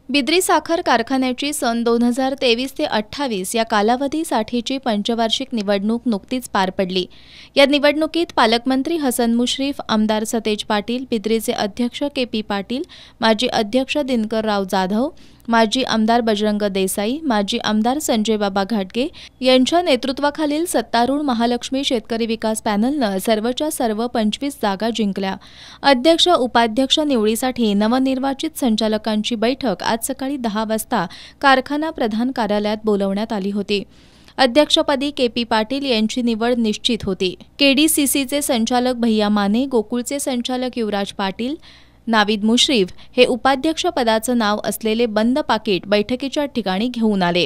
बिद्री साखर कारखान्याची सन 2023 ते 28 या कालावधीसाठीची पंचवार्षिक निवडणूक नुकतीच पार पडली। या निवडणुकीत पालकमंत्री हसन मुश्रीफ, आमदार सतेज पाटील, बिद्रीचे अध्यक्ष के.पी. पाटील, माजी अध्यक्ष दिनकरराव जाधव, माजी आमदार बजरंग देसाई, माजी आमदार संजय बाबा घाटगे यांच्या नेतृत्वाखालील सत्तारूढ महालक्ष्मी शेतकरी विकास पॅनलनं सर्वच्या सर्व 25 जागा जिंकल्या। अध्यक्ष उपाध्यक्ष निवडीसाठी नवनिर्वाचित संचालकांची बैठक आज सकाळी 10 वाजता कारखाना प्रधान कार्यालयात बोलवण्यात आली होती। अध्यक्षपदी के.पी. पाटील यांची निवड निश्चित होती। केडीसीसीचे संचालक भैया माने, गोकुळचे संचालक युवराज पाटील, नावीद मुश्रीफ हे उपाध्यक्ष पदाचं नाव असलेले बंद पाकिट बैठकीच्या ठिकाणी घेऊन आले।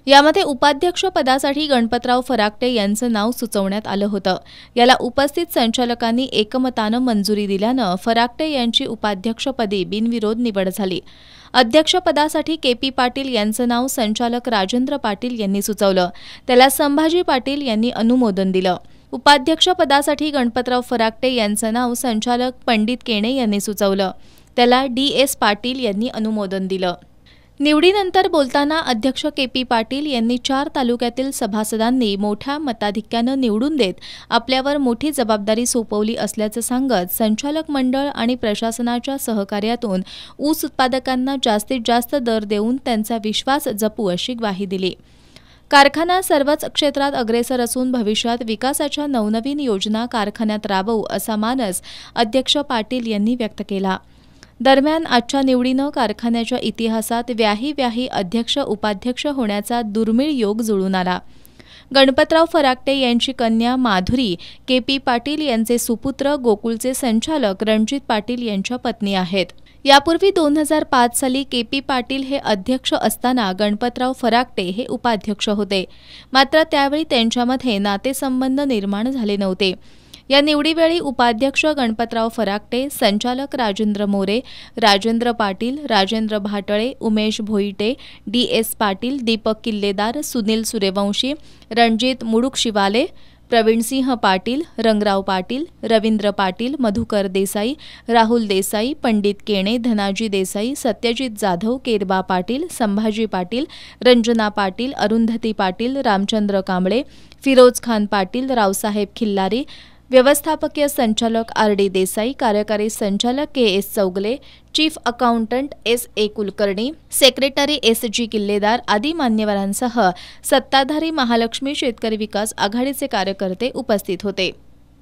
यामध्ये उपाध्यक्ष पदासाठी गणपतराव फराकटे यांचं नाव सुचवण्यात आलं होतं। याला उपस्थित संचालकांनी एकमतानं मंजुरी दिल्यानं फराकटे यांची उपाध्यक्षपदी बिनविरोध निवड झाली। अध्यक्षपदासाठी के.पी. पाटील यांचं नाव संचालक राजेंद्र पाटील यांनी सुचवलं, त्याला संभाजी पाटील यांनी अनुमोदन दिलं। उपाध्यक्षपदासाठी गणपतराव फराकटे यांचं नाव संचालक पंडित केणे यांनी सुचवलं, त्याला डी.एस. पाटील यांनी अनुमोदन दिलं। निवडीनंतर बोलताना अध्यक्ष के.पी. पाटील यांनी 4 तालुक्यातील सभासदांनी मोठ्या मताधिक्यानं निवडून देत आपल्यावर मोठी जबाबदारी सोपवली असल्याचं सांगत संचालक मंडळ आणि प्रशासनाच्या सहकार्यातून ऊस उत्पादकांना जास्तीत जास्त दर देऊन त्यांचा विश्वास जपू अशी ग्वाही दिली। कारखाना सर्वच क्षेत्रात अग्रेसर असून भविष्यात विकासाच्या नवनवीन योजना कारखान्यात राबवू असा मानस अध्यक्ष पाटील यांनी व्यक्त केला। दरम्यान आजच्या निवडीनं कारखान्याच्या इतिहासात व्याही अध्यक्ष उपाध्यक्ष होण्याचा दुर्मिळ योग जुळून आला। गणपतराव फराकटे यांची कन्या माधुरी के.पी. पाटील यांचे सुपुत्र गोकुळचे संचालक रणजित पाटील यांच्या पत्नी आहेत। यापूर्वी 2005 साली के.पी. पाटील हे अध्यक्ष असताना गणपतराव फराकटे हे उपाध्यक्ष होते, मात्र त्यावेळी त्यांच्यामध्ये नातेसंबंध निर्माण झाले नव्हते। या निवडीवेळी उपाध्यक्ष गणपतराव फराकटे, संचालक राजेंद्र मोरे, राजेंद्र पाटील, राजेंद्र भाटळे, उमेश भोईटे, डी.एस. पाटील, दीपक किल्लेदार, सुनील सूर्यवंशी, रणजित मुडुकशिवाले, प्रवीणसिंह पाटील, रंगराव पाटील, रवींद्र पाटील, मधुकर देसाई, राहुल देसाई, पंडित केणे, धनाजी देसाई, सत्यजित जाधव, केरबा पाटील, संभाजी पाटील, रंजना पाटील, अरुंधती पाटील, रामचंद्र कांबळे, फिरोज खान पाटील, रावसाहेब खिल्लारी, व्यवस्थापकीय संचालक आर.डी. देसाई, कार्यकारी संचालक K S. Chougule, chief accountant S A. Kulkarni, secretary S G. Killedar आदी मान्यवरांसह सत्ताधारी महालक्ष्मी शेतकरी विकास आघाडीचे कार्यकर्ते उपस्थित होते।